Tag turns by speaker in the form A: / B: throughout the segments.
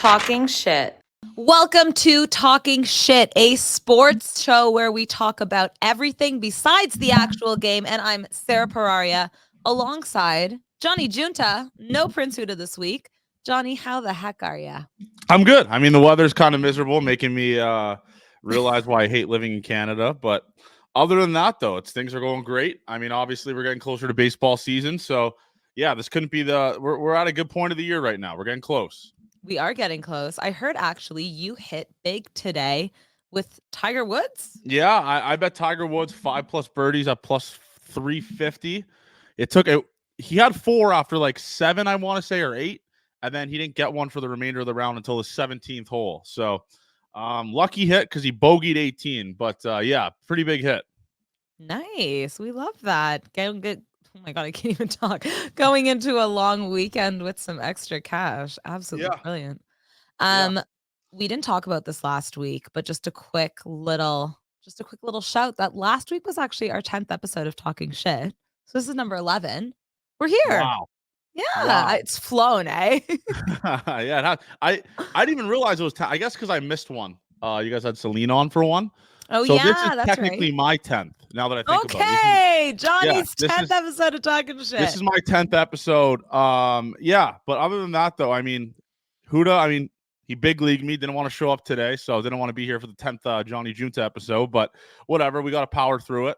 A: Talking shit.
B: Welcome to Talking Shit, a sports show where we talk about everything besides the actual game. And I'm Sarah Pararia alongside Johnny Junta. No Prince Huda this week. Johnny, how the heck are ya?
C: I'm good. I mean, the weather's kind of miserable, making me realize why I hate living in Canada. But other than that, though, things are going great. I mean, obviously, we're getting closer to baseball season. So, yeah, this couldn't be we're at a good point of the year right now. We're getting close.
B: We are getting close. I heard actually you hit big today with Tiger Woods.
C: Yeah, I bet Tiger Woods 5+ birdies at plus 350. He had 4 after like 7, I want to say, or 8. And then he didn't get one for the remainder of the round until the 17th hole. So lucky hit because he bogeyed 18. But yeah, pretty big hit.
B: Nice. We love that. Oh my God, I can't even talk. Going into a long weekend with some extra cash. Absolutely brilliant. We didn't talk about this last week, but just a quick little shout that last week was actually our 10th episode of Talking Shit. So this is number 11. We're here.
C: Wow.
B: Yeah,
C: Wow.
B: it's flown, eh?
C: Yeah, I didn't even realize it was 10. I guess because I missed one. You guys had Celine on for one.
B: Oh,
C: so
B: yeah,
C: this is
B: that's
C: technically my 10th. Now that I think about it.
B: Okay, Johnny's 10th episode of Talking Shit.
C: This is my 10th episode. Yeah, but other than that, though, I mean, Huda, he big leagued me. Didn't want to show up today, so I didn't want to be here for the 10th Johnny Junta episode. But whatever, we got to power through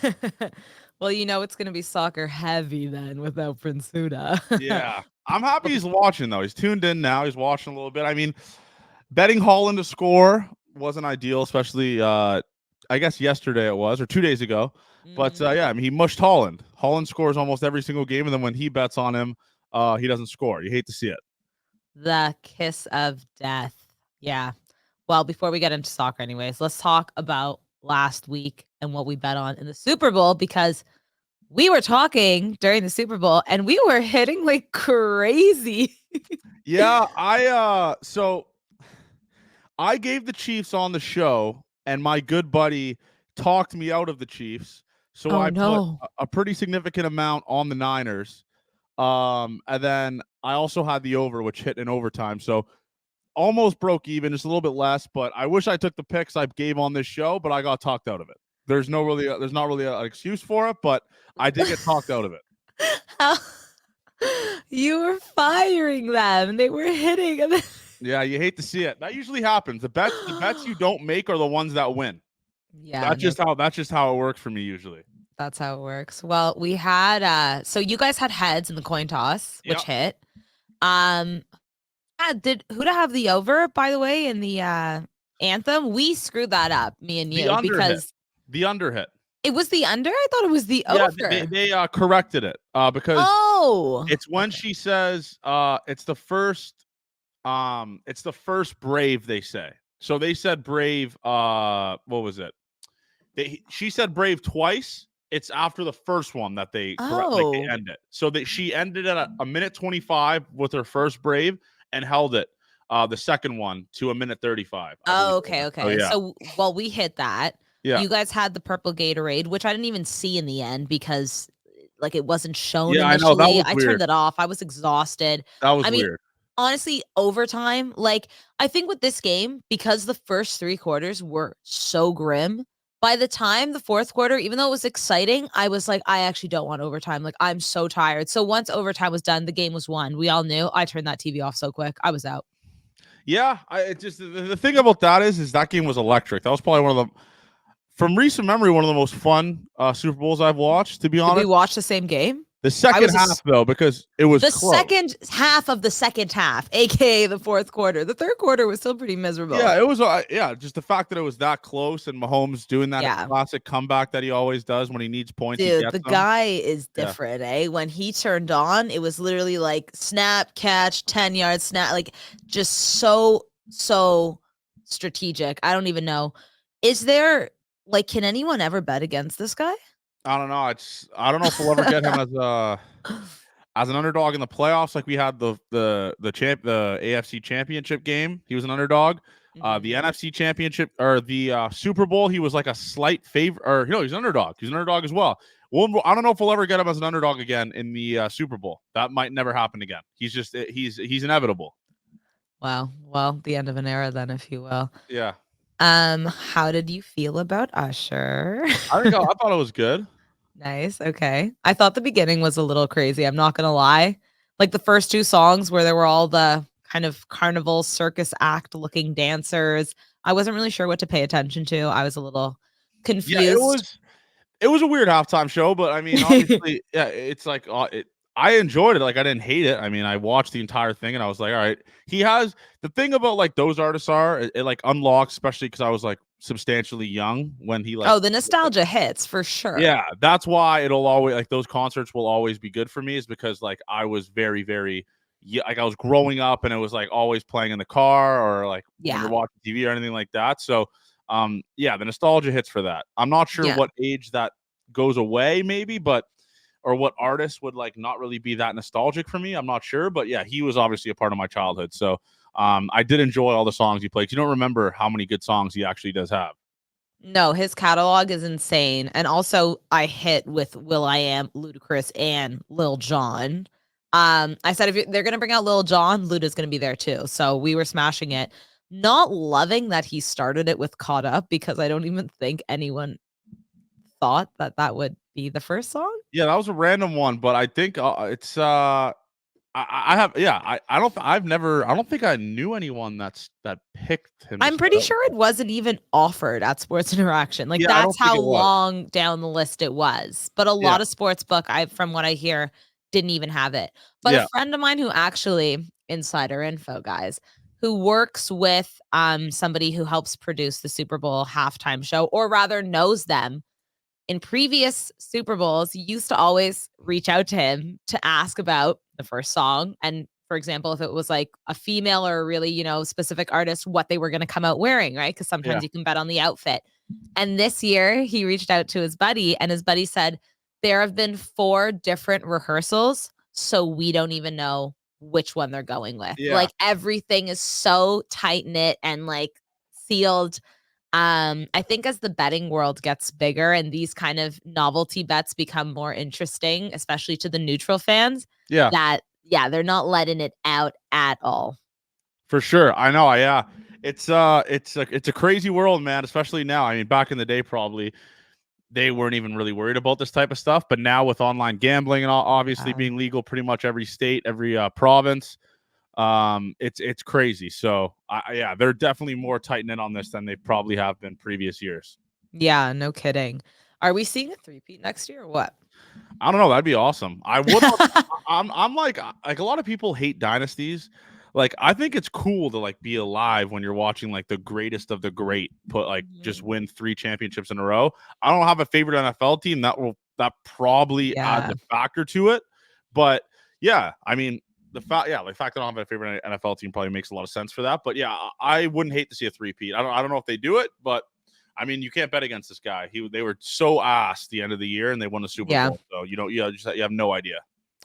C: it.
B: Well, you know it's going to be soccer heavy then without Prince Huda.
C: Yeah, I'm happy he's watching, though. He's tuned in now. He's watching a little bit. I mean, betting Holland to score wasn't ideal, especially I guess yesterday it was, or 2 days ago. But yeah, I mean, he mushed Holland. Holland scores almost every single game, and then when he bets on him, he doesn't score. You hate to see it.
B: The kiss of death. Yeah. Well, before we get into soccer anyways, let's talk about last week and what we bet on in the Super Bowl, because we were talking during the Super Bowl and we were hitting like crazy.
C: Yeah, so I gave the Chiefs on the show, and my good buddy talked me out of the Chiefs. So put a pretty significant amount on the Niners. And then I also had the over, which hit in overtime. So almost broke even, just a little bit less. But I wish I took the picks I gave on this show, but I got talked out of it. There's not really an excuse for it, but I did get talked out of it.
B: You were firing them. They were hitting them.
C: Yeah, you hate to see it. That usually happens. The bets you don't make are the ones that win. Yeah, that's just how it works for me usually.
B: That's how it works. Well, we had so you guys had heads in the coin toss, which hit. Did Huda have the over, by the way, in the anthem? We screwed that up, me and you, because
C: the under hit.
B: It was the under? I thought it was the over.
C: They corrected it because it's when she says it's the first brave, they say. So they said brave, what was it? She said brave twice. It's after the first one that they end it. So she ended at a minute 25 with her first brave and held it the second one to a minute 35.
B: Okay. So we hit that.
C: Yeah.
B: You guys had the purple Gatorade, which I didn't even see in the end because like it wasn't shown
C: initially.
B: I know,
C: that was
B: I
C: weird.
B: Turned it off. I was exhausted.
C: That was weird.
B: Honestly, overtime, like I think with this game, because the first 3 quarters were so grim, by the time the fourth quarter, even though it was exciting, I was like, I actually don't want overtime. Like, I'm so tired. So once overtime was done, the game was won. We all knew. I turned that TV off so quick. I was out.
C: Yeah, the thing about that is that game was electric. That was probably one of the, from recent memory, one of the most fun Super Bowls I've watched, to be honest.
B: Did we watch the same game?
C: The second half, though, because it was close.
B: Second half of the second half, aka the fourth quarter. The third quarter was still pretty miserable.
C: Yeah, it was. Just the fact that it was that close and Mahomes doing that classic comeback that he always does when he needs points.
B: Dude, the guy is different, eh? When he turned on, it was literally like snap, catch, 10-yard snap, like just so strategic. I don't even know. Is there like, can anyone ever bet against this guy?
C: I don't know. I don't know if we'll ever get him as an underdog in the playoffs. Like we had the AFC Championship game. He was an underdog. The NFC Championship or the Super Bowl, he was like a slight favorite. Or he's an underdog. He's an underdog as well. I don't know if we'll ever get him as an underdog again in the Super Bowl. That might never happen again. He's inevitable.
B: Wow. Well, the end of an era then, if you will.
C: Yeah.
B: How did you feel about Usher?
C: I thought it was good.
B: Nice, okay. I thought the beginning was a little crazy, I'm not gonna lie. Like, the first 2 songs where there were all the kind of carnival circus act looking dancers, I wasn't really sure what to pay attention to, I was a little
C: Yeah,
B: confused.
C: it was a weird halftime show, but I mean, obviously, yeah, it's like I enjoyed it. Like I didn't hate it. I mean, I watched the entire thing and I was like, all right. He has the thing about like those artists are it like unlocks, especially because I was like substantially young when he like
B: Oh, the nostalgia hits for sure.
C: yeah, that's why it'll always like those concerts will always be good for me is because like I was very, very yeah, like I was growing up and it was like always playing in the car or like when you're
B: Yeah,
C: watching TV or anything like that. So yeah, the nostalgia hits for that. I'm not sure
B: yeah.
C: what age that goes away, maybe, but or what artist would like not really be that nostalgic for me. I'm not sure, but yeah, he was obviously a part of my childhood. So I did enjoy all the songs he played. You don't remember how many good songs he actually does have.
B: No, his catalog is insane, and also I hit with will.i.am, Ludacris, and Lil Jon. I said if they're gonna bring out Lil Jon, Luda's gonna be there too, so we were smashing it. Not loving that he started it with "Caught Up" because I don't even think anyone thought that that would be the first song.
C: Yeah, that was a random one, but I think it's I have yeah I don't think I knew anyone that picked him to
B: I'm
C: start
B: pretty
C: out with
B: sure it
C: that.
B: wasn't even offered at Sports Interaction, like,
C: Yeah, I
B: that's
C: don't think
B: how
C: it was.
B: long down the list it was, but a
C: Yeah,
B: lot of sports book, I from what I hear, didn't even have it. But a
C: yeah,
B: friend of mine who actually insider info, guys, who works with, somebody who helps produce the Super Bowl halftime show, or rather knows them, in previous Super Bowls, used to always reach out to him to ask about the first song. And for example, if it was like a female or a really, specific artist, what they were going to come out wearing, right? Because
C: yeah.
B: sometimes you can bet on the outfit. And this year, he reached out to his buddy, and his buddy said, there have been 4 different rehearsals. So we don't even know which one they're going with.
C: Yeah.
B: Like everything is so tight knit and like sealed. I think as the betting world gets bigger and these kind of novelty bets become more interesting, especially to the neutral fans,
C: Yeah,
B: that yeah, they're not letting it out at all.
C: for sure. I know. Yeah, it's a crazy world, man. Especially now. I mean, back in the day, probably they weren't even really worried about this type of stuff. But now with online gambling and obviously
B: Um,
C: being legal, pretty much every state, every province, it's crazy. So yeah, they're definitely more tight knit on this than they probably have been previous years.
B: yeah, no kidding. Are we seeing a three-peat next year or what?
C: I don't know. That'd be awesome. I would. I'm like a lot of people hate dynasties. Like I think it's cool to like be alive when you're watching like the greatest of the great put like just
B: Mhm.
C: win 3 championships in a row. I don't have a favorite NFL team that probably adds
B: Yeah.
C: a factor to it. But yeah, I mean the fact that I don't have a favorite NFL team probably makes a lot of sense for that. But yeah, I wouldn't hate to see a three-peat. I don't know if they do it, but I mean, you can't bet against this guy. They were so ass the end of the year, and they won the Super
B: Yeah.
C: Bowl. So you have no idea.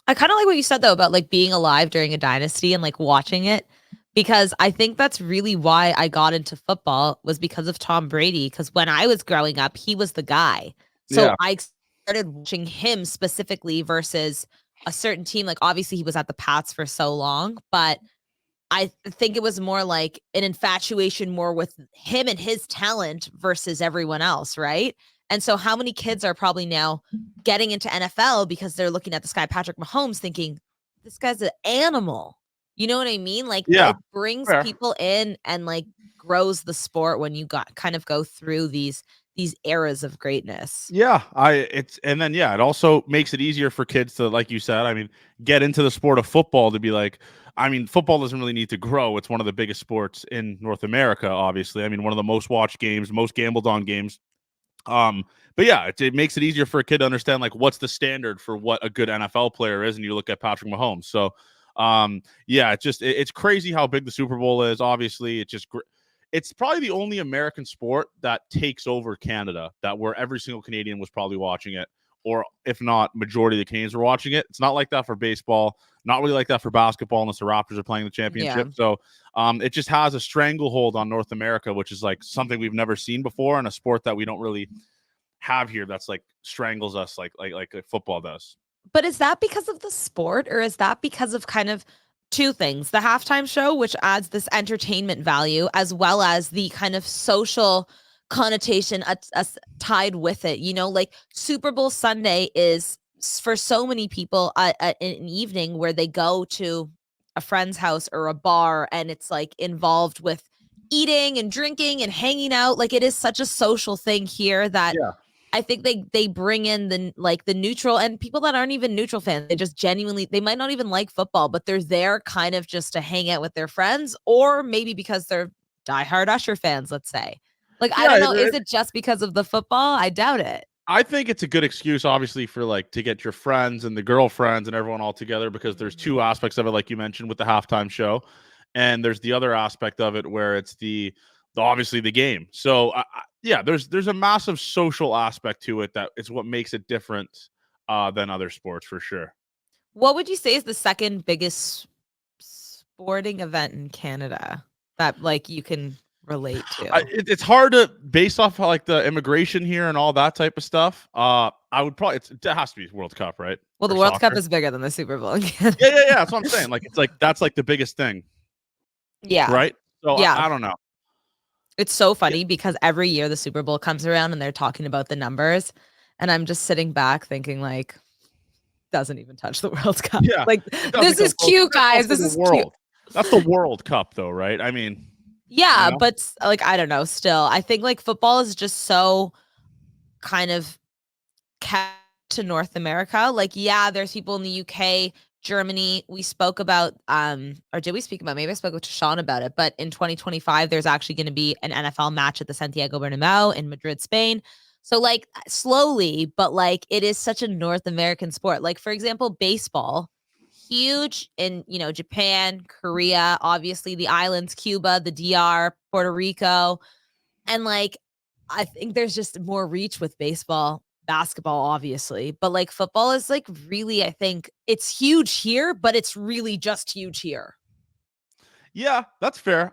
B: I kinda like what you said though about, like, being alive during a dynasty and, like, watching it, because I think that's really why I got into football was because of Tom Brady. Because when I was growing up, he was the guy. So
C: Yeah,
B: I started watching him specifically versus a certain team, like, obviously, he was at the Pats for so long, but I think it was more like an infatuation more with him and his talent versus everyone else, right? And so how many kids are probably now getting into NFL because they're looking at this guy Patrick Mahomes thinking this guy's an animal. You know what I mean? Like
C: yeah,
B: it brings
C: fair.
B: people in and like grows the sport when you got kind of go through these eras of greatness.
C: Yeah, it's and then yeah, it also makes it easier for kids to, like you said, I mean, get into the sport of football to be like, I mean, football doesn't really need to grow. It's one of the biggest sports in North America, obviously. I mean, one of the most watched games, most gambled on games. Um, but yeah, it makes it easier for a kid to understand like what's the standard for what a good NFL player is, and you look at Patrick Mahomes. So, yeah, it's crazy how big the Super Bowl is. Obviously, it's probably the only American sport that takes over Canada, that where every single Canadian was probably watching it, or if not, majority of the Canadians were watching it. It's not like that for baseball, not really like that for basketball, unless the Raptors are playing the
B: Yeah.
C: championship. So, it just has a stranglehold on North America, which is like something we've never seen before, and a sport that we don't really have here. That's like strangles us like football does.
B: But is that because of the sport or is that because of kind of two things: the halftime show, which adds this entertainment value, as well as the kind of social connotation tied with it. You know, like Super Bowl Sunday is for so many people an evening where they go to a friend's house or a bar, and it's like involved with eating and drinking and hanging out. Like, it is such a social thing here that I think they bring in the neutral and people that aren't even neutral fans. They just genuinely, they might not even like football, but they're there kind of just to hang out with their friends, or maybe because they're diehard Usher fans, let's say. Like, I don't know. Is it just because of the football? I doubt it.
C: I think it's a good excuse, obviously, for like to get your friends and the girlfriends and everyone all together, because there's two aspects of it, like you mentioned, with the halftime show, and there's the other aspect of it where it's obviously the game. So yeah, there's a massive social aspect to it that is what makes it different than other sports, for sure.
B: What would you say is the second biggest sporting event in Canada that like you can relate to?
C: It's hard to, based off like the immigration here and all that type of stuff. I would probably, it has to be World Cup, right?
B: Well, the World Cup is bigger than the Super Bowl.
C: Yeah. That's what I'm saying. Like, it's like, that's like the biggest thing.
B: Yeah.
C: Right. So yeah, I don't know.
B: It's so funny because every year the Super Bowl comes around and they're talking about the numbers, and I'm just sitting back thinking like, doesn't even touch the World Cup.
C: Yeah.
B: Like, this is cute, guys. This is cute.
C: That's the World Cup though, right? I mean,
B: yeah, you know? But like, I don't know. Still, I think like football is just so kind of kept to North America. Like, yeah, there's people in the UK, Germany. We spoke about, or did we speak about? Maybe I spoke with Sean about it. But in 2025, there's actually going to be an NFL match at the Santiago Bernabeu in Madrid, Spain. So like slowly, but like it is such a North American sport. Like, for example, baseball, huge in, you know, Japan, Korea, obviously the islands, Cuba, the DR, Puerto Rico. And like, I think there's just more reach with baseball, basketball, obviously. But like football is like really, I think it's huge here, but it's really just huge here.
C: Yeah, that's fair.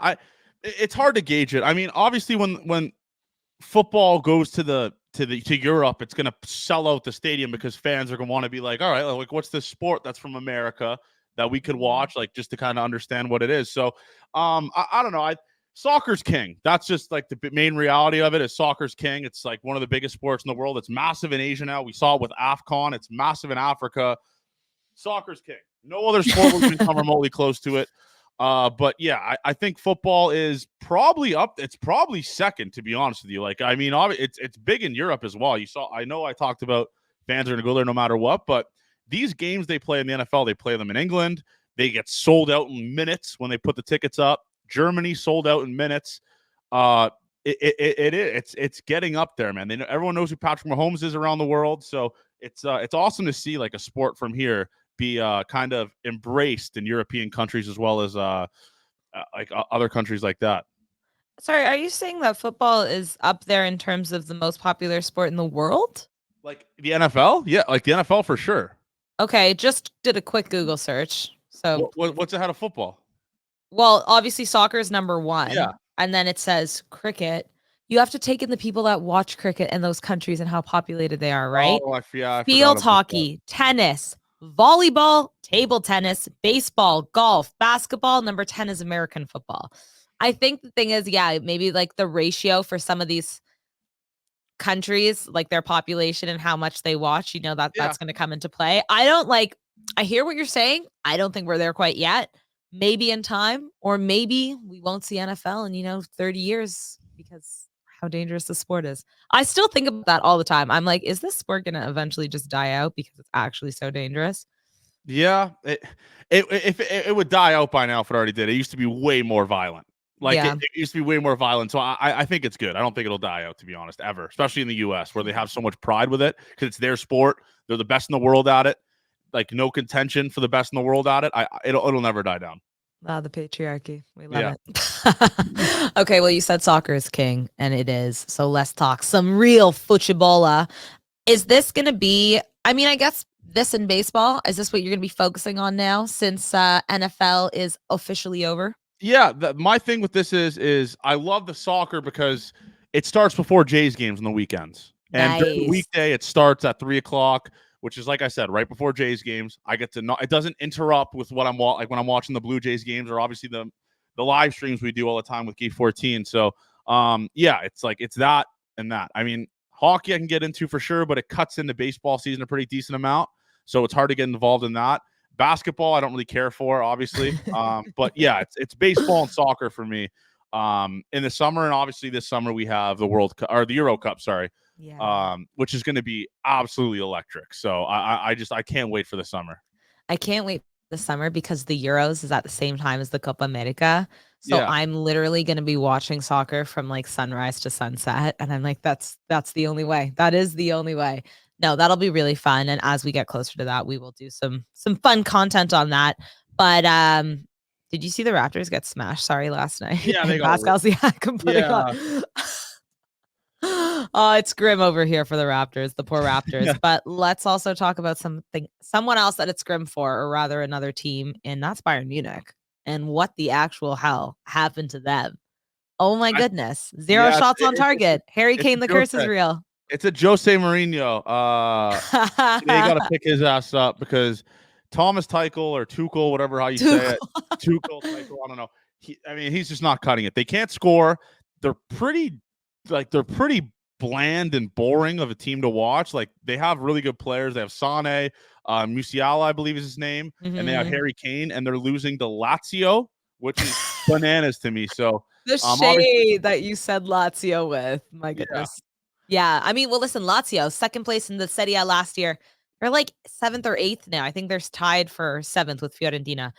C: It's hard to gauge it. I mean, obviously when football goes to Europe, it's going to sell out the stadium because fans are going to want to be like, all right, like, what's this sport that's from America that we could watch, like, just to kind of understand what it is. So I don't know. Soccer's king. That's just like the main reality of it, is soccer's king. It's like one of the biggest sports in the world. It's massive in Asia now. We saw it with AFCON. It's massive in Africa. Soccer's king. No other sport will even come remotely close to it. But yeah, I think football is probably up. It's probably second, to be honest with you. Like, I mean, it's big in Europe as well. I know I talked about fans are going to go there no matter what, but these games they play in the NFL, they play them in England. They get sold out in minutes when they put the tickets up. Germany sold out in minutes. It's getting up there, man. Everyone knows who Patrick Mahomes is around the world. So it's awesome to see like a sport from here be kind of embraced in European countries as well as other countries like that.
B: Sorry, are you saying that football is up there in terms of the most popular sport in the world?
C: Like the NFL? Yeah, like the NFL for sure.
B: Okay, just did a quick Google search. So
C: what's ahead of football?
B: Well, obviously soccer is number one.
C: Yeah.
B: And then it says cricket. You have to take in the people that watch cricket in those countries and how populated they are, right?
C: Oh, I
B: Field hockey, tennis, volleyball, table tennis, baseball, golf, basketball. Number 10 is American football. I think the thing is, yeah, maybe like the ratio for some of these countries, like their population and how much they watch, you know, that's going to come into play. I hear what you're saying. I don't think we're there quite yet. Maybe in time, or maybe we won't see NFL in, 30 years because how dangerous the sport is. I still think about that all the time. I'm like, is this sport going to eventually just die out because it's actually so dangerous?
C: Yeah, it would die out by now if it already did. It used to be way more violent. Like it used to be way more violent. So I think it's good. I don't think it'll die out, to be honest, ever, especially in the US where they have so much pride with it because it's their sport. They're the best in the world at it. Like, no contention for the best in the world at it. It'll never die down.
B: The patriarchy. We love it. Okay, well, you said soccer is king, and it is. So let's talk some real football. Is this going to be, I guess this in baseball, is this what you're going to be focusing on now since NFL is officially over?
C: Yeah, my thing with this is I love the soccer because it starts before Jays games on the weekends. And during the weekday, it starts at 3:00 which is, like I said, right before Jays games. I get to know it doesn't interrupt with what I'm like when I'm watching the Blue Jays games, or obviously the live streams we do all the time with Geek 14. So yeah, it's that and that. I mean, hockey I can get into for sure, but it cuts into baseball season a pretty decent amount, so it's hard to get involved in that. Basketball I don't really care for, obviously. But yeah, it's baseball and soccer for me. In the summer, and obviously this summer we have the World Cup, or the Euro Cup, sorry. Yeah. Which is going to be absolutely electric. So I can't wait for the summer.
B: I can't wait for the summer because the Euros is at the same time as the Copa America. So yeah. I'm literally going to be watching soccer from like sunrise to sunset. And I'm like, that's the only way. That is the only way. No, that'll be really fun. And as we get closer to that, we will do some fun content on that. But did you see the Raptors get smashed? Sorry, last night.
C: Yeah, they got
B: Pascal's completely. Yeah. Oh, it's grim over here for the Raptors, the poor Raptors. Yeah. But let's also talk about someone else that it's grim for, or rather another team, and that's Bayern Munich. And what the actual hell happened to them? Oh my goodness. Zero shots on target. Harry Kane, the curse is real.
C: It's a Jose Mourinho. They got to pick his ass up because Thomas Tuchel or Tuchel, whatever how you say it. Tuchel, I don't know. He's just not cutting it. They can't score. They're pretty bland and boring of a team to watch. Like, they have really good players. They have Sane, Musiala, I believe is his name, and they have Harry Kane, and they're losing to Lazio, which is bananas to me. So
B: the shade that you said Lazio with, my goodness. Yeah. I mean, well, listen, Lazio, second place in the Serie A last year. They're like 7th or 8th now. I think they're tied for 7th with Fiorentina.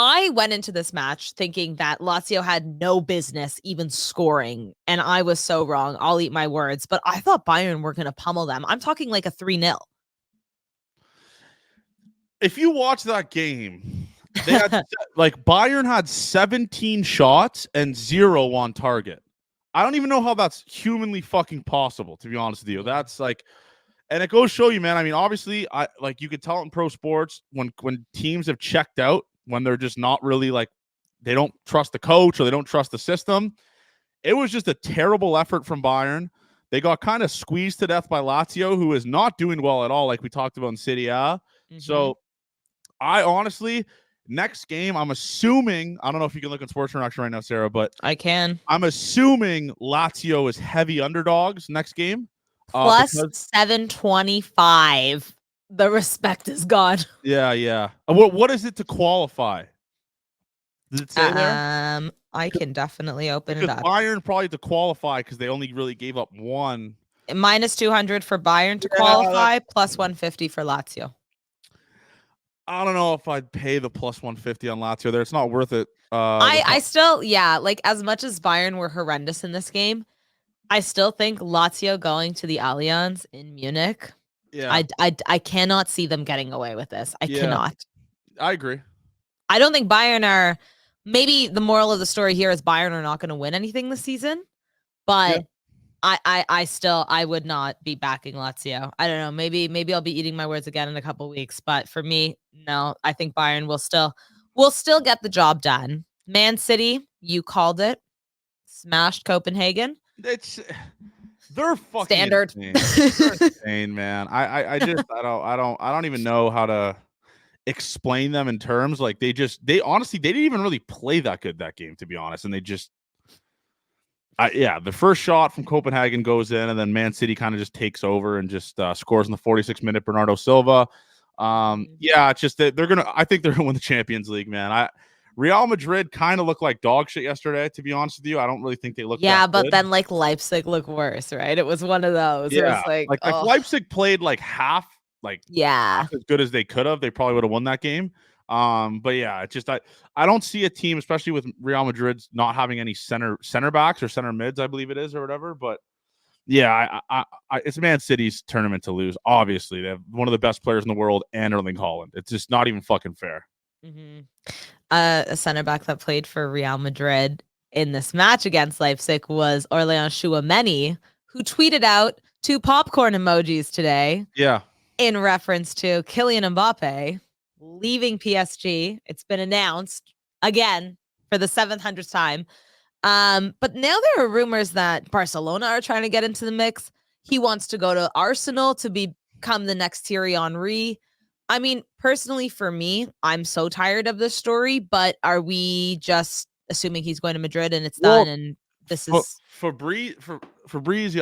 B: I went into this match thinking that Lazio had no business even scoring, and I was so wrong. I'll eat my words, but I thought Bayern were going to pummel them. I'm talking like a 3-0.
C: If you watch that game, they had Bayern had 17 shots and 0 on target. I don't even know how that's humanly fucking possible, to be honest with you. That's and it goes to show you, man. I mean, obviously, you could tell in pro sports when teams have checked out, when they're just not really they don't trust the coach or they don't trust the system. It was just a terrible effort from Bayern. They got kind of squeezed to death by Lazio, who is not doing well at all, like we talked about in Serie A. So I honestly, next game, I'm assuming, I don't know if you can look on Sports Interaction right now, Sarah, but
B: I can.
C: I'm assuming Lazio is heavy underdogs next game.
B: Plus 725. The respect is gone.
C: Yeah. What is it to qualify? Does it say there?
B: I can definitely open it up.
C: Bayern probably to qualify because they only really gave up one.
B: Minus 200 for Bayern to qualify, plus 150 for Lazio.
C: I don't know if I'd pay the plus 150 on Lazio there. It's not worth it.
B: I still, as much as Bayern were horrendous in this game, I still think Lazio going to the Allianz in Munich. Yeah, I cannot see them getting away with this. I cannot.
C: I agree.
B: I don't think Bayern are. Maybe the moral of the story here is Bayern are not going to win anything this season, but I would not be backing Lazio. I don't know. Maybe I'll be eating my words again in a couple weeks, but for me, no. I think Bayern will still get the job done. Man City, you called it, smashed Copenhagen.
C: They're fucking
B: standard.
C: Insane. They're insane, man. I don't even know how to explain them in terms. They honestly didn't even really play that good that game, to be honest. And they just the first shot from Copenhagen goes in, and then Man City kind of just takes over and just scores in the 46th minute. Bernardo Silva. It's just that I think they're gonna win the Champions League, man. Real Madrid kind of looked like dog shit yesterday, to be honest with you. I don't really think they looked that
B: but
C: good.
B: Then Leipzig looked worse, right? It was one of those.
C: Yeah, Leipzig played half as good as they could have. They probably would have won that game. But yeah, it's just I don't see a team, especially with Real Madrid's not having any center backs or center mids, I believe it is, or whatever. But yeah, it's Man City's tournament to lose. Obviously, they have one of the best players in the world and Erling Haaland. It's just not even fucking fair.
B: A center back that played for Real Madrid in this match against Leipzig was Aurelien Tchouameni, who tweeted out 2 popcorn emojis today.
C: Yeah.
B: In reference to Kylian Mbappe leaving PSG. It's been announced again for the 700th time. But now there are rumors that Barcelona are trying to get into the mix. He wants to go to Arsenal to be come the next Thierry Henry. I mean, personally, for me, I'm so tired of this story, but are we just assuming he's going to Madrid and it's done and this is
C: Fabrizio,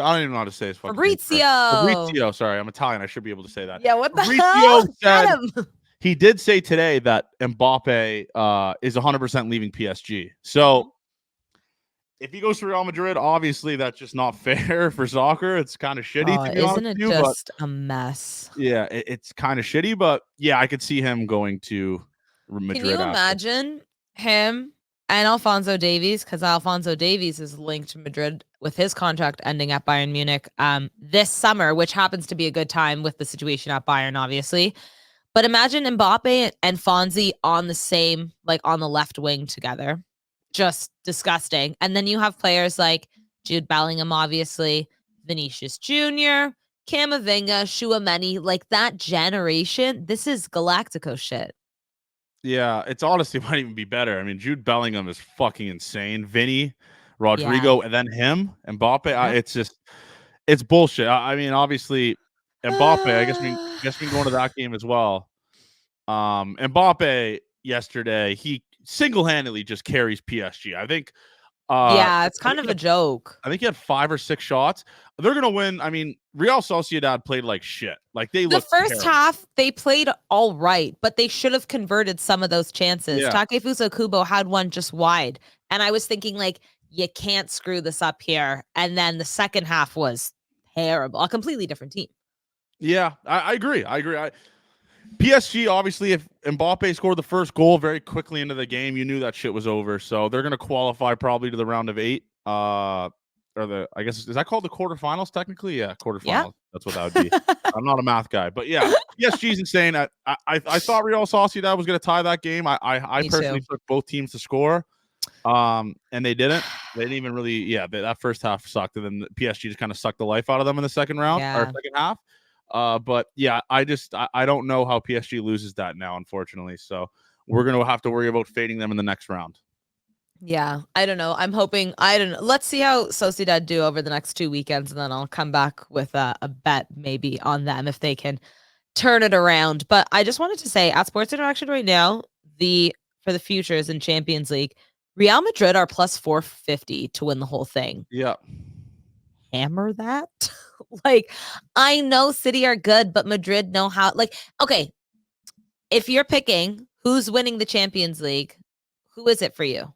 C: I don't even know how to say his fucking name.
B: Fabrizio,
C: sorry, I'm Italian. I should be able to say that.
B: Yeah, what the
C: Fabrizio
B: hell?
C: said he did say today that Mbappe is 100% leaving PSG. So if he goes to Real Madrid, obviously that's just not fair for soccer. It's kind of shitty, to be honest
B: isn't it
C: with you,
B: just a mess?
C: Yeah, it's kind of shitty, but yeah, I could see him going to Madrid.
B: Can you imagine him and Alphonso Davies? Because Alphonso Davies is linked to Madrid with his contract ending at Bayern Munich this summer, which happens to be a good time with the situation at Bayern, obviously. But imagine Mbappe and Fonzie on the same, like on the left wing together. Just disgusting. And then you have players like Jude Bellingham, obviously, Vinicius Jr., Camavinga, Tchouaméni, like that generation. This is Galactico shit.
C: Yeah, it's honestly might even be better. I mean, Jude Bellingham is fucking insane. Vinny, Rodrigo, and then him, Mbappe. It's bullshit. I mean, obviously, Mbappe. I guess we can go into that game as well. Mbappe yesterday, he single-handedly just carries PSG. I think.
B: Yeah, it's kind of a joke.
C: I think he had 5 or 6 shots. They're gonna win. I mean, Real Sociedad played like shit. Like the
B: first half, they played all right, but they should have converted some of those chances.
C: Yeah.
B: Takefusa Kubo had one just wide, and I was thinking like, you can't screw this up here. And then the second half was terrible. A completely different team.
C: Yeah, I agree. PSG, obviously, if Mbappe scored the first goal very quickly into the game, you knew that shit was over. So they're going to qualify probably to the round of 8. I guess, is that called the quarterfinals technically? Yeah, quarterfinals. Yeah. That's what that would be. I'm not a math guy. But yeah, PSG's insane. I thought Real Sociedad was going to tie that game. I personally took both teams to score. And they didn't. They didn't even really, that first half sucked. And then the PSG just kind of sucked the life out of them in the second round or second half. But yeah, I don't know how PSG loses that now, unfortunately. So we're going to have to worry about fading them in the next round.
B: Yeah, I don't know. I'm hoping, I don't know. Let's see how Sociedad do over the next 2 weekends, and then I'll come back with a bet maybe on them if they can turn it around. But I just wanted to say at Sports Interaction right now, for the futures in Champions League, Real Madrid are plus 450 to win the whole thing.
C: Yeah.
B: Hammer that. Like, I know City are good, but Madrid know how. Like, okay, if you're picking who's winning the Champions League, who is it for you?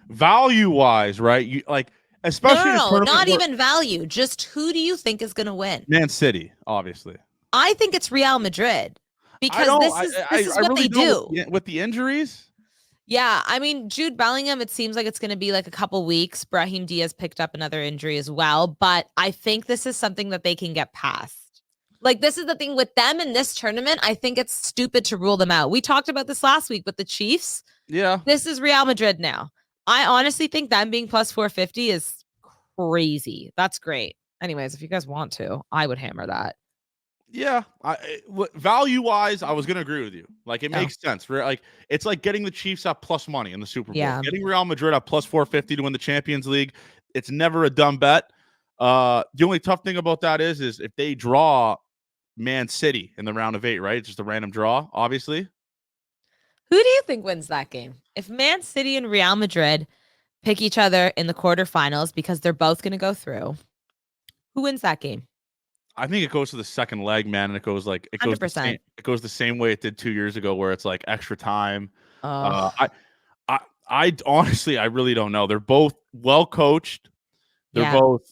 C: Value wise, right? You like, especially
B: no, not even value. Just who do you think is going to win?
C: Man City, obviously.
B: I think it's Real Madrid because this is what really they do
C: with the injuries.
B: Yeah, I mean, Jude Bellingham, it seems like it's going to be like a couple weeks. Brahim Diaz picked up another injury as well, but I think this is something that they can get past. Like, this is the thing with them in this tournament. I think it's stupid to rule them out. We talked about this last week with the Chiefs.
C: Yeah.
B: This is Real Madrid now. I honestly think them being plus 450 is crazy. That's great. Anyways, if you guys want to, I would hammer that.
C: Yeah, value wise, I was gonna agree with you. Like, it makes sense. Like, it's like getting the Chiefs at plus money in the Super Bowl.
B: Yeah.
C: Getting Real Madrid at plus 450 to win the Champions League. It's never a dumb bet. The only tough thing about that is if they draw Man City in the round of 8, right? It's just a random draw, obviously.
B: Who do you think wins that game? If Man City and Real Madrid pick each other in the quarterfinals because they're both going to go through, who wins that game?
C: I think it goes to the second leg, man, and it goes
B: 100%.
C: It goes the same way it did 2 years ago, where it's like extra time. I honestly, I really don't know. They're both well coached. They're both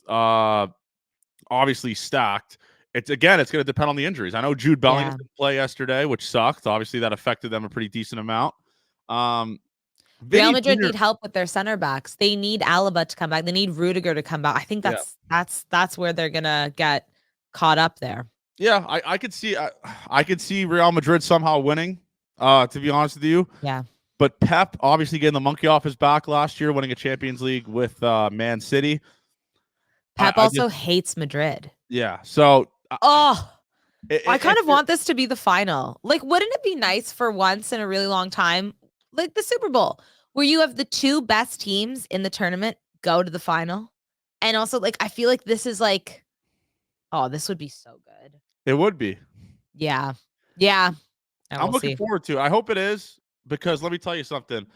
C: obviously stacked. It's going to depend on the injuries. I know Jude Bellingham didn't play yesterday, which sucked. Obviously, that affected them a pretty decent amount.
B: Real Madrid need help with their center backs. They need Alaba to come back. They need Rudiger to come back. I think that's where they're gonna get caught up there.
C: Yeah, I could see Real Madrid somehow winning. To be honest with you,
B: yeah.
C: But Pep obviously getting the monkey off his back last year, winning a Champions League with Man City.
B: Pep also hates Madrid.
C: Yeah, so
B: I kind of want this to be the final. Like, wouldn't it be nice for once in a really long time, like the Super Bowl, where you have the 2 best teams in the tournament go to the final? And also, like, I feel like this is like Oh, this would be so good.
C: It would be.
B: Yeah. Yeah.
C: I'm looking forward to it. I hope it is, because let me tell you something.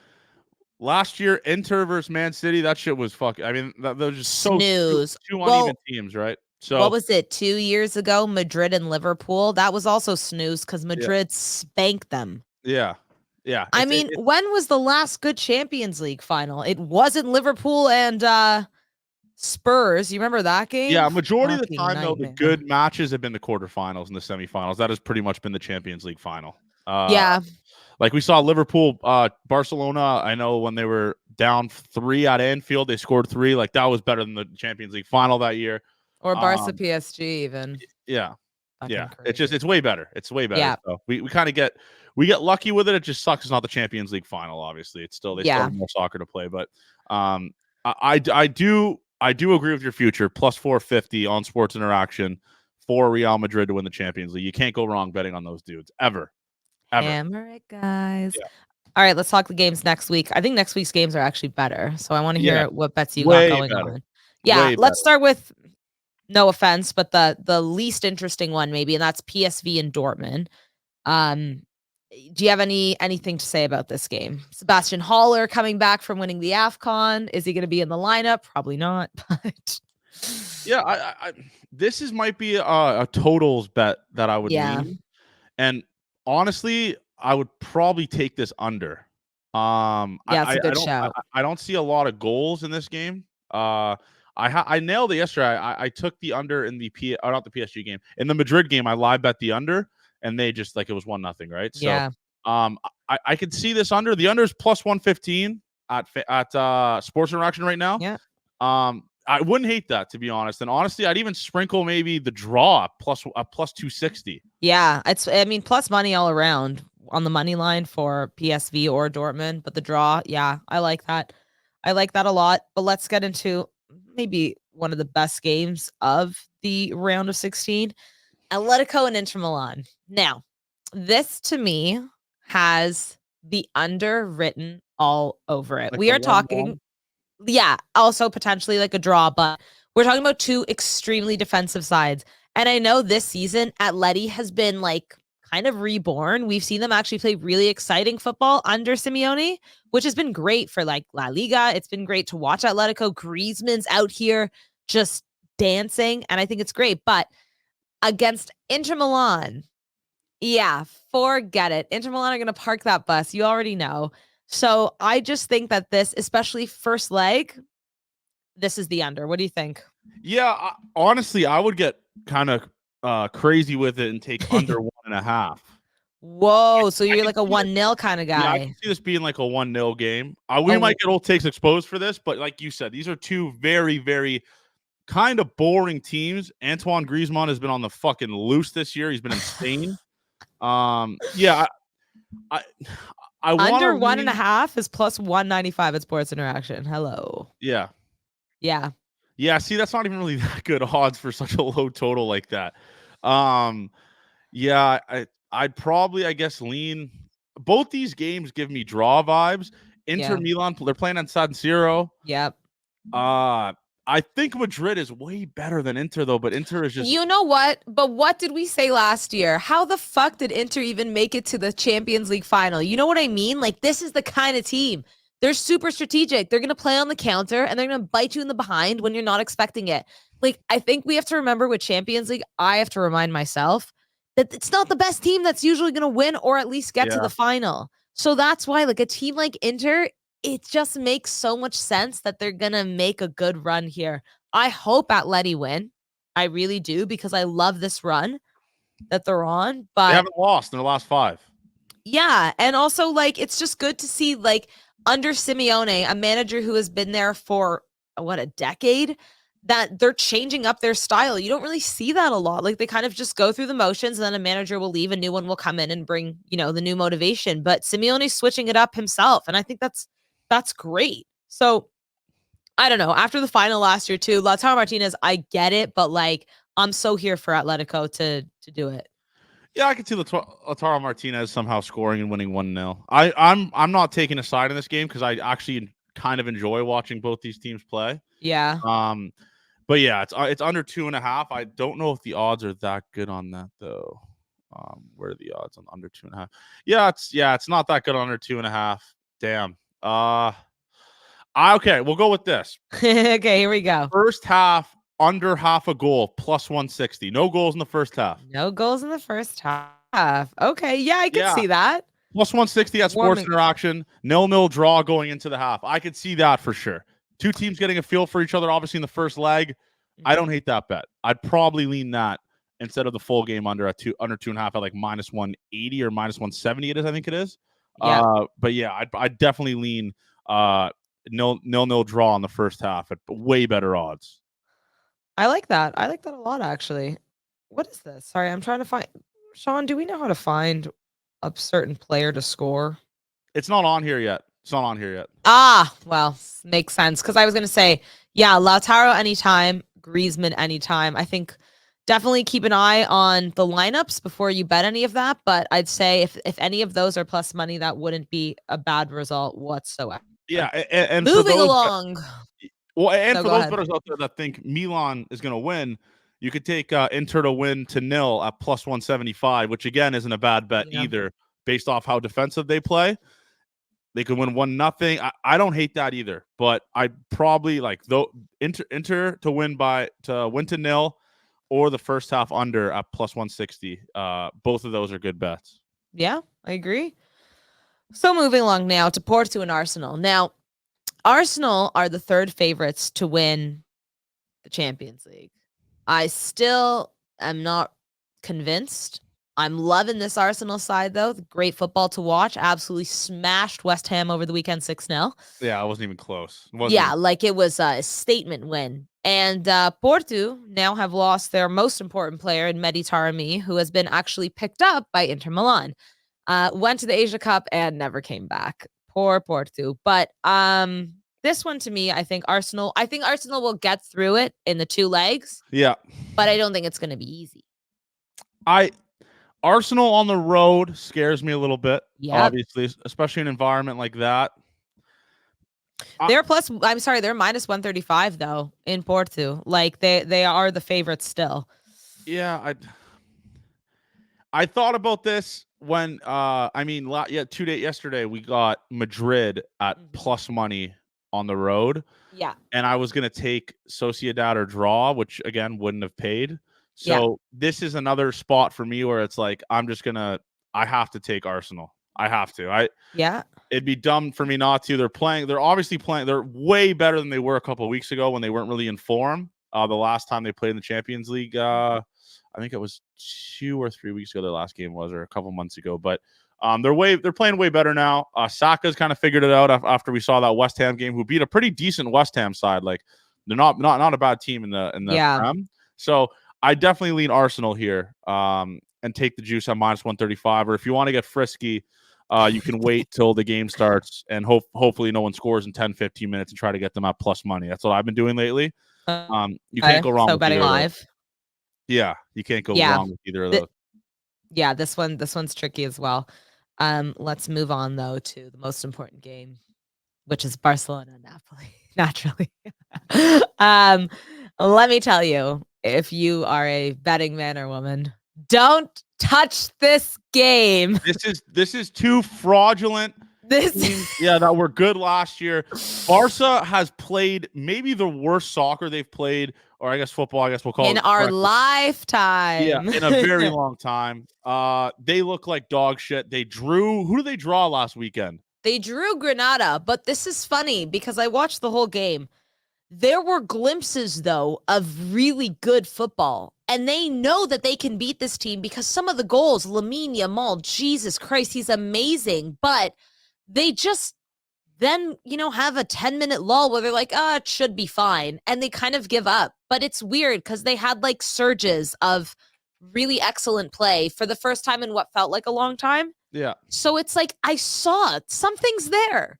C: Last year, Inter versus Man City, that shit was fucking. I mean, those just
B: snooze.
C: Two uneven teams, right? So
B: what was it? 2 years ago, Madrid and Liverpool. That was also snooze because Madrid spanked them.
C: Yeah. Yeah.
B: I mean, when was the last good Champions League final? It wasn't Liverpool and Spurs. You remember that game?
C: Yeah, majority of the time, though, the good matches have been the quarterfinals and the semifinals. That has pretty much been the Champions League final.
B: Yeah.
C: Like we saw Liverpool, Barcelona. I know when they were down 3 at Anfield, they scored 3. Like that was better than the Champions League final that year.
B: Or Barca PSG even.
C: Yeah. Yeah. It's way better. It's way better. Yeah. So we kind of get lucky with it. It just sucks it's not the Champions League final, obviously. It's still still have more soccer to play. But I do agree with your future. Plus 450 on Sports Interaction for Real Madrid to win the Champions League. You can't go wrong betting on those dudes ever.
B: Hammer it, guys. Yeah. All right, let's talk the games next week. I think next week's games are actually better. So I want to hear what bets you got going on. Yeah, let's start with, no offense, but the least interesting one maybe, and that's PSV and Dortmund. Do you have anything to say about this game? Sebastian Haller coming back from winning the AFCON. Is he going to be in the lineup? Probably not, but
C: yeah, I this might be a totals bet that I would lean. And honestly, I would probably take this under.
B: Yeah, it's a good shout.
C: I don't see a lot of goals in this game. I nailed it yesterday. I took the under in the not the PSG game. In the Madrid game, I live bet the under, and they just it was 1-0, right? So
B: yeah.
C: I could see this under. The under is plus 115 at Sports Interaction right now.
B: Yeah.
C: I wouldn't hate that, to be honest. And honestly, I'd even sprinkle maybe the draw plus 260.
B: Yeah, plus money all around on the money line for PSV or Dortmund, but the draw, yeah, I like that. I like that a lot. But let's get into maybe one of the best games of the round of 16, Atletico and Inter Milan. Now, this to me has the under written all over it. We are talking, also potentially like a draw, but we're talking about two extremely defensive sides. And I know this season, Atleti has been kind of reborn. We've seen them actually play really exciting football under Simeone, which has been great for La Liga. It's been great to watch Atletico. Griezmann's out here just dancing, and I think it's great. But against Inter Milan, yeah, forget it. Inter Milan are going to park that bus. You already know. So I just think that this, especially first leg, this is the under. What do you think?
C: Yeah, honestly, I would get kind of crazy with it and take under 1.5.
B: Whoa, so you're like a 1-0 kind of guy.
C: Yeah, I can see this being like a 1-0 game. We might get old takes exposed for this, but like you said, these are two very, very kind of boring teams. Antoine Griezmann has been on the fucking loose this year. He's been insane. Yeah, I
B: under 1.5 is plus 195 at Sports Interaction. Hello.
C: Yeah.
B: Yeah.
C: Yeah, see, that's not even really that good odds for such a low total like that. Yeah, I'd probably, I guess, lean. Both these games give me draw vibes. Inter Milan, they're playing on San Siro.
B: Yep.
C: I think Madrid is way better than Inter, though, but Inter is just...
B: You know what? But what did we say last year? How the fuck did Inter even make it to the Champions League final? You know what I mean? This is the kind of team. They're super strategic. They're going to play on the counter, and they're going to bite you in the behind when you're not expecting it. I think we have to remember with Champions League, I have to remind myself that it's not the best team that's usually going to win or at least get to the final. So that's why, a team like Inter, it just makes so much sense that they're going to make a good run here. I hope Atleti win. I really do, because I love this run that they're on. But
C: they haven't lost in the last 5.
B: Yeah, and also, it's just good to see, under Simeone, a manager who has been there for, a decade, that they're changing up their style. You don't really see that a lot. They kind of just go through the motions, and then a manager will leave, a new one will come in and bring, the new motivation. But Simeone's switching it up himself, and I think that's great. So, I don't know. After the final last year, too, Lautaro Martinez, I get it, but, I'm so here for Atletico to do it.
C: Yeah, I can see Lautaro Martinez somehow scoring and winning 1-0. I'm not taking a side in this game because I actually kind of enjoy watching both these teams play.
B: Yeah.
C: But yeah, it's under 2.5. I don't know if the odds are that good on that though. Where are the odds on under 2.5? Yeah, it's not that good on under 2.5. Damn. Okay, we'll go with this.
B: Okay, here we go.
C: First half under half a goal plus 160. No goals in the first half.
B: No goals in the first half. Okay, yeah, I can see that.
C: Plus 160 at Sports Interaction. 0-0 draw going into the half. I could see that for sure. Two teams getting a feel for each other, obviously in the first leg. I don't hate that bet. I'd probably lean that instead of the full game under 2.5 at like minus 180 or minus 170. It is, I think it is. Yeah. But yeah, I'd definitely lean 0-0 draw in the first half at way better odds.
B: I like that. I like that a lot, actually. What is this? Sorry, I'm trying to find. Sean, do we know how to find a certain player to score?
C: It's not on here yet. It's not on here yet.
B: Well, makes sense. Because I was going to say, yeah, Lautaro anytime, Griezmann anytime. I think definitely keep an eye on the lineups before you bet any of that. But I'd say if any of those are plus money, that wouldn't be a bad result whatsoever.
C: Yeah, and
B: moving along.
C: For those bettors out there that think Milan is going to win, you could take Inter to win to 0 at plus 175, which again isn't a bad bet either, based off how defensive they play. They could win 1-0. I don't hate that either, but I probably like Inter to win to 0 or the first half under at plus 160. Both of those are good bets.
B: Yeah, I agree. So moving along now to Porto and Arsenal. Now, Arsenal are the third favorites to win the Champions League. I still am not convinced. I'm loving this Arsenal side, though. Great football to watch. Absolutely smashed West Ham over the weekend 6-0.
C: Yeah, it wasn't even close.
B: Like it was a statement win. And Porto now have lost their most important player in Mehdi Taremi, who has been actually picked up by Inter Milan. Went to the Asia Cup and never came back. Poor Porto. But this one to me, I think Arsenal will get through it in the two legs.
C: Yeah.
B: But I don't think it's going to be easy.
C: Arsenal on the road scares me a little bit, obviously, especially in an environment like that.
B: They're minus 135 though in Porto. Like they are the favorites still.
C: Yeah, I thought about this when yesterday we got Madrid at plus money on the road.
B: Yeah.
C: And I was going to take Sociedad or draw, which again wouldn't have paid. So this is another spot for me where it's like I have to take Arsenal. I have to. It'd be dumb for me not to. They're obviously playing. They're way better than they were a couple of weeks ago when they weren't really in form. The last time they played in the Champions League, I think it was 2 or 3 weeks ago their last game was, or a couple months ago. But they're playing way better now. Saka's kind of figured it out after we saw that West Ham game, who beat a pretty decent West Ham side. Like they're not a bad team in the Prem. So I definitely lean Arsenal here and take the juice on minus 135. Or if you want to get frisky, you can wait till the game starts and hopefully no one scores in 10, 15 minutes and try to get them at plus money. That's what I've been doing lately. You can't go wrong with
B: betting live.
C: Yeah, you can't go wrong with either of those.
B: Yeah, this one's tricky as well. Let's move on though to the most important game, which is Barcelona Napoli. Naturally. Let me tell you, if you are a betting man or woman, don't touch this game.
C: This is too fraudulent. That were good last year. Barca has played maybe the worst soccer they've played, or I guess football, we'll call it.
B: In our lifetime.
C: Yeah, in a very long time. They look like dog shit. Who did they draw last weekend?
B: They drew Granada, but this is funny because I watched the whole game. There were glimpses, though, of really good football. And they know that they can beat this team because some of the goals, Lamine Yamal, Jesus Christ, he's amazing. But they just then, have a 10-minute lull where they're like, it should be fine. And they kind of give up. But it's weird because they had like surges of really excellent play for the first time in what felt like a long time.
C: Yeah.
B: So it's like, I saw it. Something's there.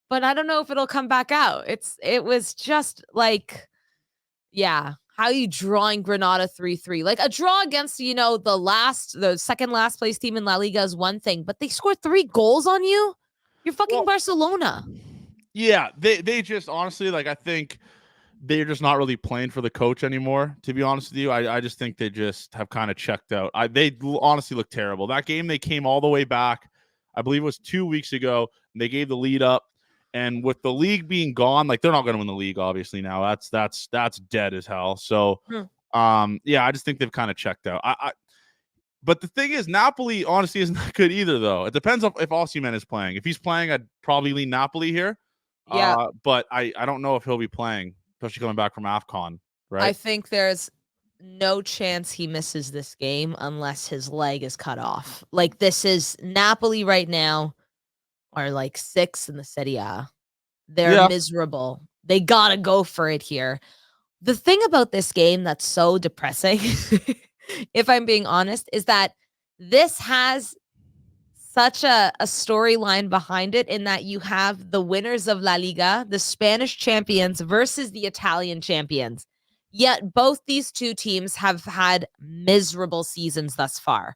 B: But I don't know if it'll come back out. It was just like, how are you drawing Granada 3-3? Like a draw against, the second last place team in La Liga is one thing, but they scored 3 goals on you. You're fucking Barcelona.
C: Yeah, they just honestly, like, I think they're just not really playing for the coach anymore, to be honest with you. I just think they just have kind of checked out. They honestly look terrible. That game, they came all the way back. I believe it was 2 weeks ago. And they gave the lead up. And with the league being gone, like they're not going to win the league, obviously, now. That's dead as hell. So yeah, I just think they've kind of checked out. But the thing is, Napoli honestly isn't that good either, though. It depends on if Osimhen is playing. If he's playing, I'd probably lean Napoli here.
B: Yeah.
C: But I don't know if he'll be playing, especially coming back from AFCON, right?
B: I think there's no chance he misses this game unless his leg is cut off. Like, this is Napoli right now are like 6th in the Serie A. They're miserable. They gotta go for it here. The thing about this game that's so depressing, if I'm being honest, is that this has such a storyline behind it, in that you have the winners of La Liga, the Spanish champions, versus the Italian champions. Yet both these two teams have had miserable seasons thus far.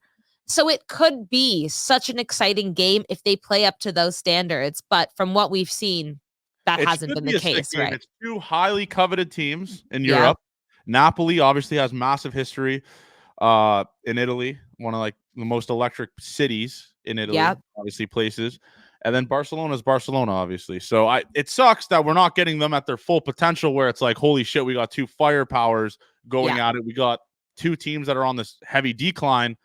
B: So it could be such an exciting game if they play up to those standards. But from what we've seen, that hasn't been the case, right?
C: It's two highly coveted teams in Europe. Napoli obviously has massive history in Italy, one of like the most electric cities in Italy, obviously places. And then Barcelona is Barcelona, obviously. So it sucks that we're not getting them at their full potential, where it's like, holy shit, we got two firepowers going at it. We got two teams that are on this heavy decline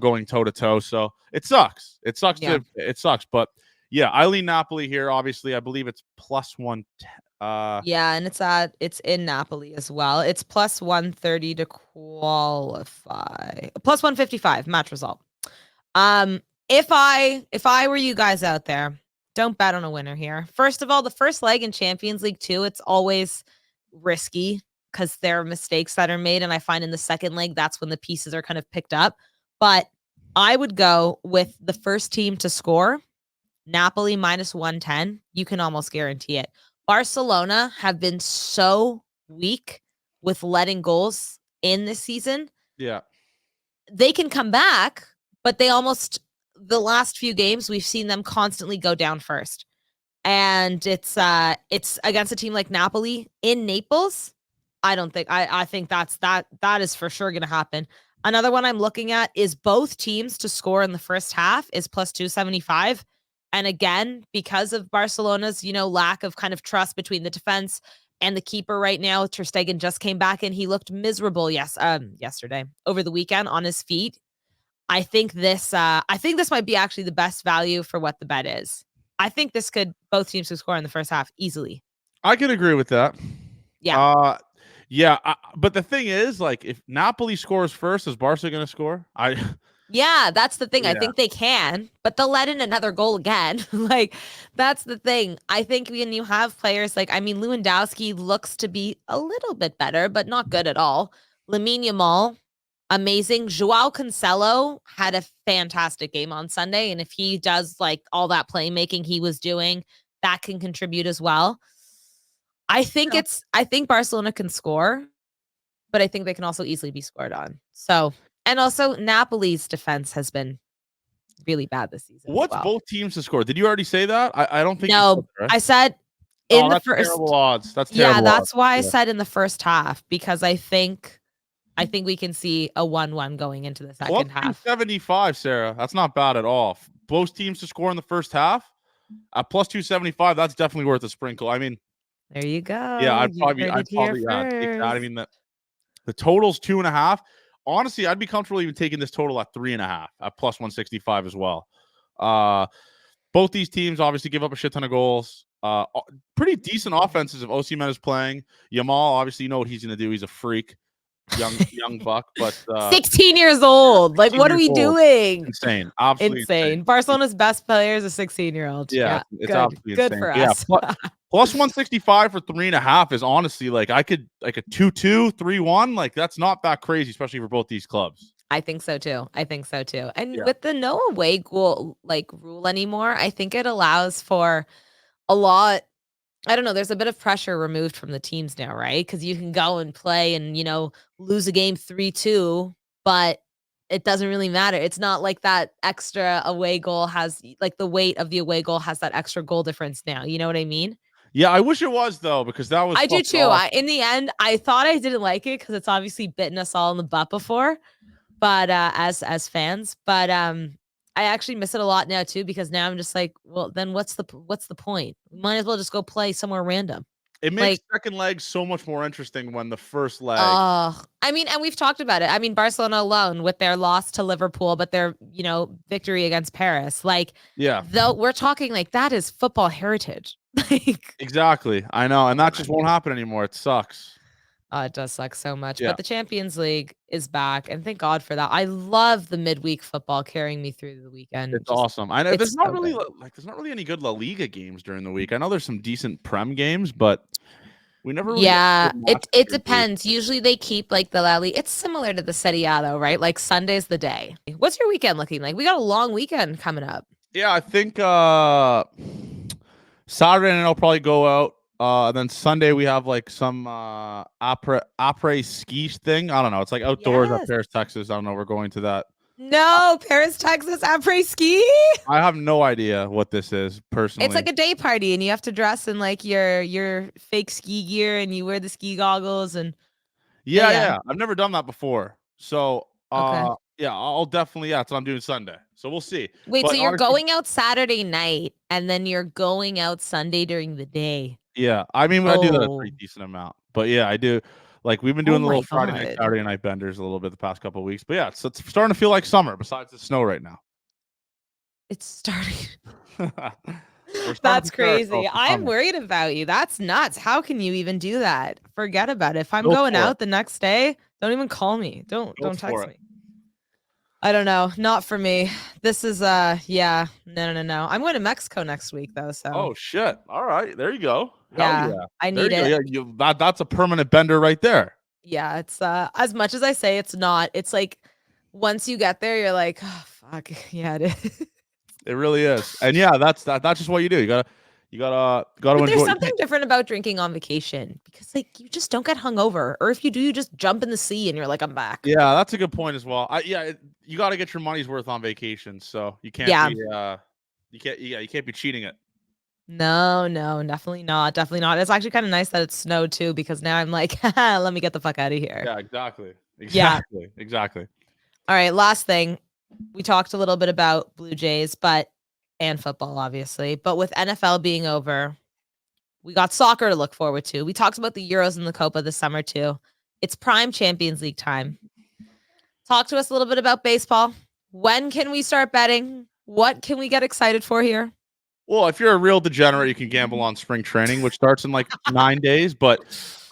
C: going toe to toe. So it sucks. It sucks. It sucks. But yeah, I lean Napoli here. Obviously, I believe it's +1.
B: Yeah, and it's in Napoli as well. It's +130 to qualify. +155 match result. If I were you guys out there, don't bet on a winner here. First of all, the first leg in Champions League 2, it's always risky because there are mistakes that are made, and I find in the second leg that's when the pieces are kind of picked up. But I would go with the first team to score. Napoli -110. You can almost guarantee it. Barcelona have been so weak with letting goals in this season.
C: Yeah.
B: They can come back, but the last few games we've seen them constantly go down first. And it's against a team like Napoli in Naples. I think that is for sure going to happen. Another one I'm looking at is both teams to score in the first half is +275. And again, because of Barcelona's, lack of kind of trust between the defense and the keeper right now, Ter Stegen just came back and he looked miserable yesterday, over the weekend, on his feet. I think this might be actually the best value for what the bet is. I think this could both teams to score in the first half easily.
C: I could agree with that.
B: Yeah.
C: But the thing is, like, if Napoli scores first, is Barca going to score?
B: Yeah, that's the thing. I think they can, but they'll let in another goal again. Like, that's the thing. I think when you have players like, Lewandowski looks to be a little bit better, but not good at all. Lamine Yamal, amazing. Joao Cancelo had a fantastic game on Sunday, and if he does like all that playmaking he was doing, that can contribute as well. I think Barcelona can score, but I think they can also easily be scored on. So, and also Napoli's defense has been really bad this season.
C: What's both teams to score? Did you already say that? I don't think.
B: No, I said in the first.
C: Terrible odds. That's terrible.
B: Yeah, that's why I said in the first half, because I think we can see a 1-1 going into the second half.
C: 275, Sarah. That's not bad at all. Both teams to score in the first half at +275. That's definitely worth a sprinkle. I mean,
B: there you go.
C: Yeah, I'd probably take that. I mean, the total's 2.5. Honestly, I'd be comfortable even taking this total at 3.5 at +165 as well. Both these teams obviously give up a shit ton of goals. Pretty decent offenses if Osimhen is playing. Yamal, obviously, you know what he's going to do. He's a freak. Young buck, but
B: 16 years old. Like, what are we doing?
C: Insane. Absolutely insane.
B: Barcelona's best player is a 16-year-old.
C: Yeah, it's absolutely
B: good
C: insane.
B: for us.
C: +165 for 3.5 is honestly like a 2-2, 3-1. Like, that's not that crazy, especially for both these clubs.
B: I think so too. And with the no away goal rule anymore, I think it allows for a lot. I don't know. There's a bit of pressure removed from the teams now, right? Because you can go and play and, lose a game 3-2, but it doesn't really matter. It's not like that extra away goal has, like, the weight of the away goal has that extra goal difference now. You know what I mean?
C: Yeah, I wish it was though, because that was.
B: I do too.
C: Awesome.
B: In the end, I thought I didn't like it because it's obviously bitten us all in the butt before, but as fans, but I actually miss it a lot now too because now I'm just like, well, then what's the point? Might as well just go play somewhere random.
C: It makes
B: Like,
C: second legs so much more interesting when the first leg.
B: I mean, and we've talked about it. I mean, Barcelona alone with their loss to Liverpool, but their, victory against Paris. Like,
C: Yeah.
B: though we're talking like that is football heritage. Like,
C: exactly. I know. And that just won't happen anymore. It sucks.
B: it does suck so much.
C: Yeah.
B: But the Champions League is back, and thank God for that. I love the midweek football carrying me through the weekend.
C: It's awesome. I know there's not really
B: good.
C: there's not really any good La Liga games during the week. I know there's some decent Prem games, but we never really
B: Yeah, it depends. Usually they keep like the La Liga. It's similar to the Serie A though, right? Like Sunday's the day. What's your weekend looking like? We got a long weekend coming up.
C: Yeah, I think Saturday night I'll probably go out. And then Sunday we have like some après ski thing. I don't know. It's like outdoors at Paris, Texas. I don't know. We're going to that.
B: No, Paris, Texas, après ski.
C: I have no idea what this is personally.
B: It's like a day party, and you have to dress in like your fake ski gear, and you wear the ski goggles, and
C: yeah. I've never done that before, so
B: okay.
C: Yeah, I'll definitely. Yeah, that's what I'm doing Sunday. So we'll see.
B: Wait, so you're going out Saturday night, and then you're going out Sunday during the day?
C: Yeah, I mean, I do that a pretty decent amount, but yeah, I do. Like we've been doing the little Friday night, Saturday night benders a little bit the past couple of weeks, but yeah, it's starting to feel like summer. Besides the snow right now,
B: it's starting. That's crazy. I'm worried about you. That's nuts. How can you even do that? Forget about it. If I'm going out the next day, don't even call me. Don't text me. I don't know. Not for me. This is yeah. No. I'm going to Mexico next week though. So.
C: Oh shit. All right. There you go.
B: Yeah. I need it.
C: Yeah, that's a permanent bender right there.
B: Yeah, it's as much as I say it's not, it's like once you get there, you're like, oh fuck. Yeah, it is.
C: It really is. And yeah, that's just what you do. You gotta
B: but enjoy. There's something different about drinking on vacation because like you just don't get hungover, or if you do, you just jump in the sea and you're like, I'm back.
C: Yeah, that's a good point as well. You got to get your money's worth on vacation, so you can't be you can't be cheating it.
B: No, definitely not. Definitely not. It's actually kind of nice that it snowed too, because now I'm like, let me get the fuck out of here.
C: Yeah, exactly.
B: All right, last thing. We talked a little bit about Blue Jays, and football, obviously. But with NFL being over, we got soccer to look forward to. We talked about the Euros and the Copa this summer too. It's prime Champions League time. Talk to us a little bit about baseball. When can we start betting? What can we get excited for here?
C: Well, if you're a real degenerate, you can gamble on spring training, which starts in like 9 days. But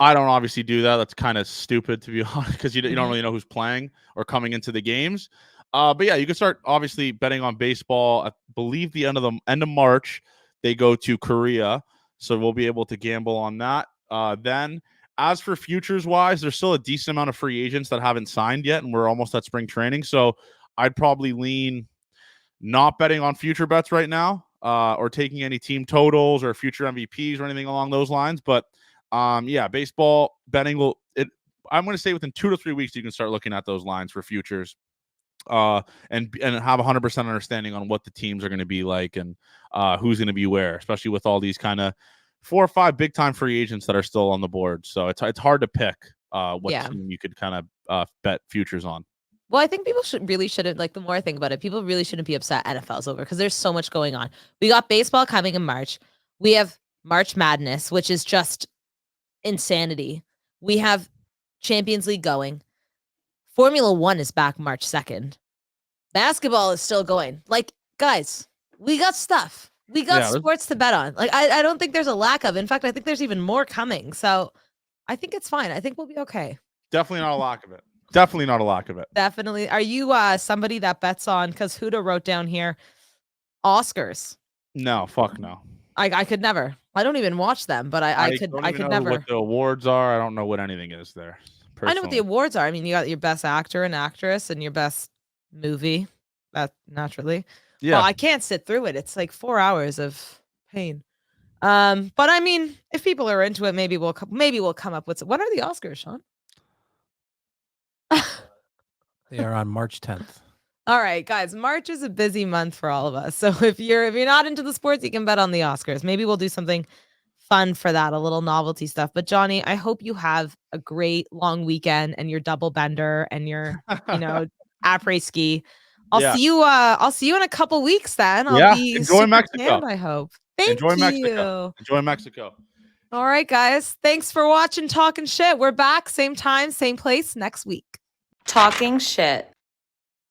C: I don't obviously do that. That's kind of stupid, to be honest, because you don't really know who's playing or coming into the games. But yeah, you can start obviously betting on baseball. I believe the end of March they go to Korea, so we'll be able to gamble on that. Then, as for futures wise, there's still a decent amount of free agents that haven't signed yet, and we're almost at spring training. So I'd probably lean not betting on future bets right now, or taking any team totals or future MVPs or anything along those lines. But yeah, baseball betting I'm going to say within 2 to 3 weeks you can start looking at those lines for futures. And have 100% understanding on what the teams are going to be like and who's going to be where, especially with all these kind of 4 or 5 big time free agents that are still on the board. So it's hard to pick what team you could kind of bet futures on.
B: Well, I think people shouldn't, like, the more I think about it, people really shouldn't be upset NFL's over because there's so much going on. We got baseball coming in March. We have March Madness, which is just insanity. We have Champions League going. Formula 1 is back March 2nd. Basketball is still going. Like, guys, we got stuff. We got sports to bet on. Like, I don't think there's a lack of. In fact, I think there's even more coming. So I think it's fine. I think we'll be okay.
C: Definitely not a lack of it. Definitely not a lack of it.
B: Definitely. Are you somebody that bets on, because Huda wrote down here, Oscars?
C: No, fuck no.
B: I could never. I don't even watch them, but I could never.
C: What the awards are. I don't know what anything is there. Personally.
B: I know what the awards are. I mean, you got your best actor and actress and your best movie. That naturally. Yeah. Well, I can't sit through it. It's like 4 hours of pain. But I mean, if people are into it, maybe we'll come up with when are the Oscars, Sean?
A: They are on March 10th.
B: All right, guys. March is a busy month for all of us. So if you're not into the sports, you can bet on the Oscars. Maybe we'll do something fun for that, a little novelty stuff. But Johnny, I hope you have a great long weekend and your double bender and your, après ski. I'll see you in a couple weeks then. I'll be
C: enjoy
B: super
C: Mexico.
B: tanned, I hope. Thank you.
C: Enjoy Mexico.
B: All right, guys. Thanks for watching Talking Shit. We're back, same time, same place next week.
D: Talking Shit.